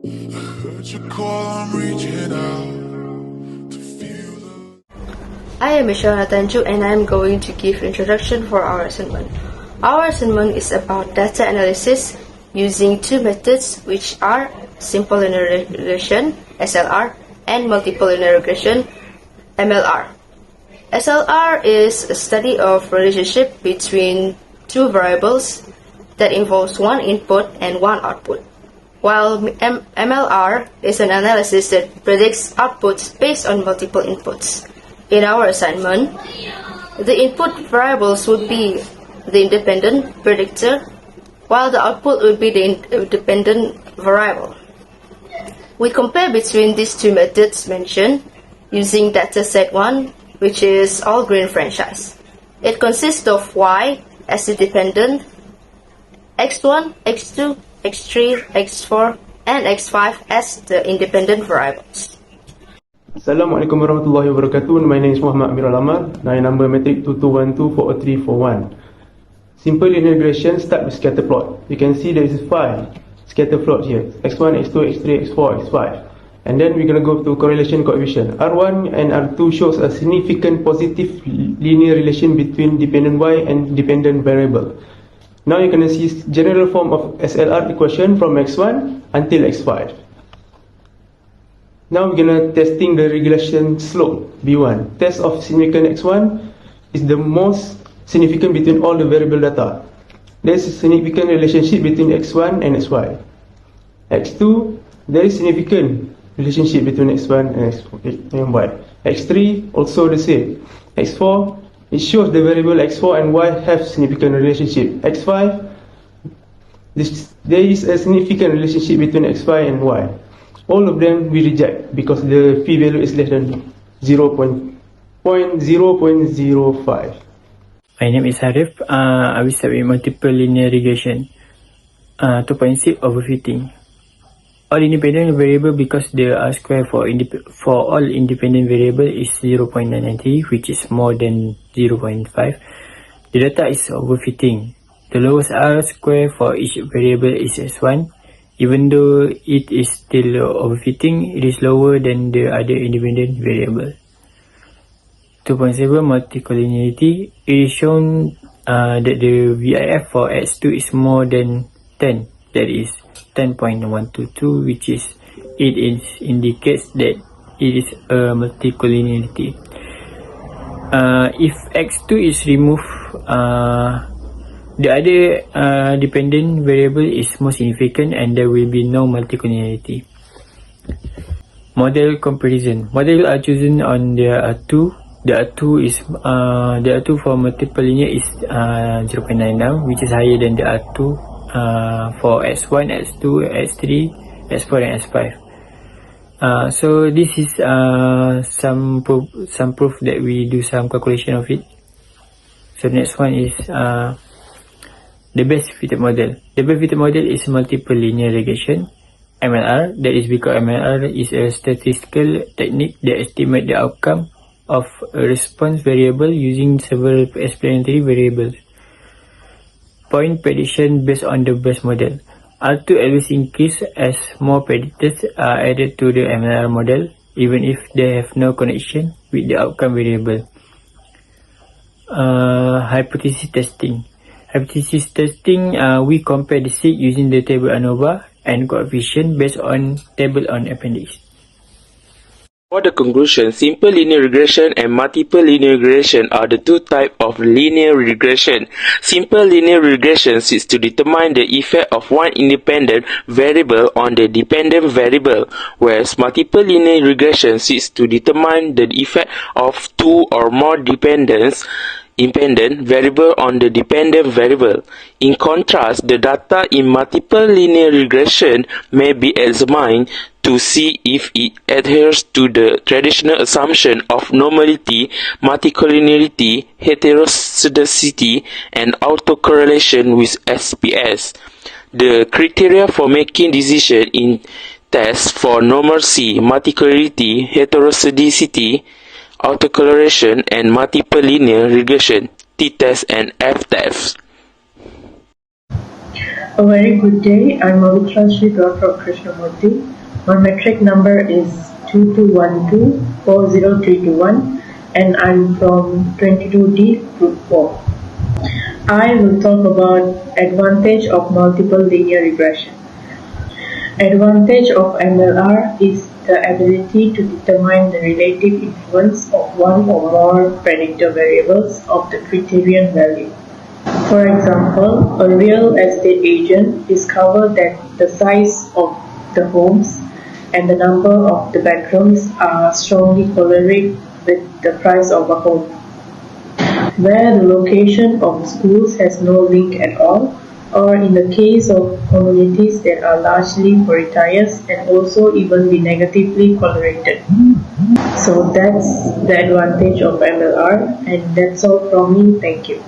Heard you call, I'm reaching out to feel the... I am Michelle Natanju and I am going to give introduction for our assignment. Our assignment is about data analysis using two methods, which are simple linear regression (SLR) and multiple linear regression (MLR). SLR is a study of relationship between two variables that involves one input and one output, while MLR is an analysis that predicts outputs based on multiple inputs. In our assignment, the input variables would be the independent predictor, while the output would be the dependent variable. We compare between these two methods mentioned using dataset 1, which is all green franchise. It consists of Y as the dependent, X1, X2, X3, X4, and X5 as the independent variables. Assalamualaikum warahmatullahi wabarakatuh. My name is Muhammad Amirul Amal. My number metric 2212-40341. Simple linear regression start with scatter plot. You can see there is 5 scatter plot here. X1, X2, X3, X4, X5. And then we're going to go to correlation coefficient. R1 and R2 shows a significant positive linear relation between dependent Y and dependent variable. Now you're going to see general form of SLR equation from X1 until X5. Now we're going to testing the regression slope, B1. Test of significant X1 is the most significant between all the variable data. There's a significant relationship between X1 and XY. X2, there is significant relationship between X1 and Y. X3, also the same. X4, it shows the variable X4 and Y have significant relationship. X5, there is a significant relationship between X5 and Y. All of them we reject because the p value is less than 0.05. My name is Harif. I will start with multiple linear regression. 2.6 overfitting. All independent variable because the R square for all independent variable is 0.993, which is more than 0.5. The data is overfitting. The lowest R square for each variable is S1. Even though it is still overfitting, it is lower than the other independent variable. 2.7 multicollinearity. It is shown that the VIF for X2 is more than 10, that is 10.122, which is indicates that it is a multicollinearity. If X2 is removed, the other dependent variable is more significant and there will be no multicollinearity. Model comparison. Models are chosen on their R2. The R2 for multiple linear is 0.9 which is higher than the R2 for S1, S2, S3, S4 and S5. So this is some proof that we do some calculation of it. So the next one is the best fitted model. The best fitted model is multiple linear regression, MLR. That is because MLR is a statistical technique that estimates the outcome of a response variable using several explanatory variables. Point prediction based on the best model. R2 always increase as more predictors are added to the MLR model, even if they have no connection with the outcome variable. Hypothesis testing. Hypothesis testing, we compare the seed using the table ANOVA and coefficient based on table on appendix. For the conclusion, simple linear regression and multiple linear regression are the two types of linear regression. Simple linear regression seeks to determine the effect of one independent variable on the dependent variable, whereas multiple linear regression seeks to determine the effect of two or more independent variable on the dependent variable. In contrast, the data in multiple linear regression may be examined to see if it adheres to the traditional assumption of normality, multicollinearity, heteroscedasticity, and autocorrelation with SPS. The criteria for making decisions in tests for normalcy, multicollinearity, heteroscedasticity, autocorrelation, and multiple linear regression, t-test and f-test. A very good day. I'm Avitrashri from Krishnamurthy. My metric number is 2212-40321 and I'm from 22D Group 4. I will talk about advantage of multiple linear regression. Advantage of MLR is the ability to determine the relative influence of one or more predictor variables of the criterion value. For example, a real estate agent discovered that the size of the homes and the number of the bedrooms are strongly correlated with the price of a home. Where the location of schools has no link at all, or in the case of communities that are largely prioritized and also even be negatively correlated. So that's the advantage of MLR, and that's all from me. Thank you.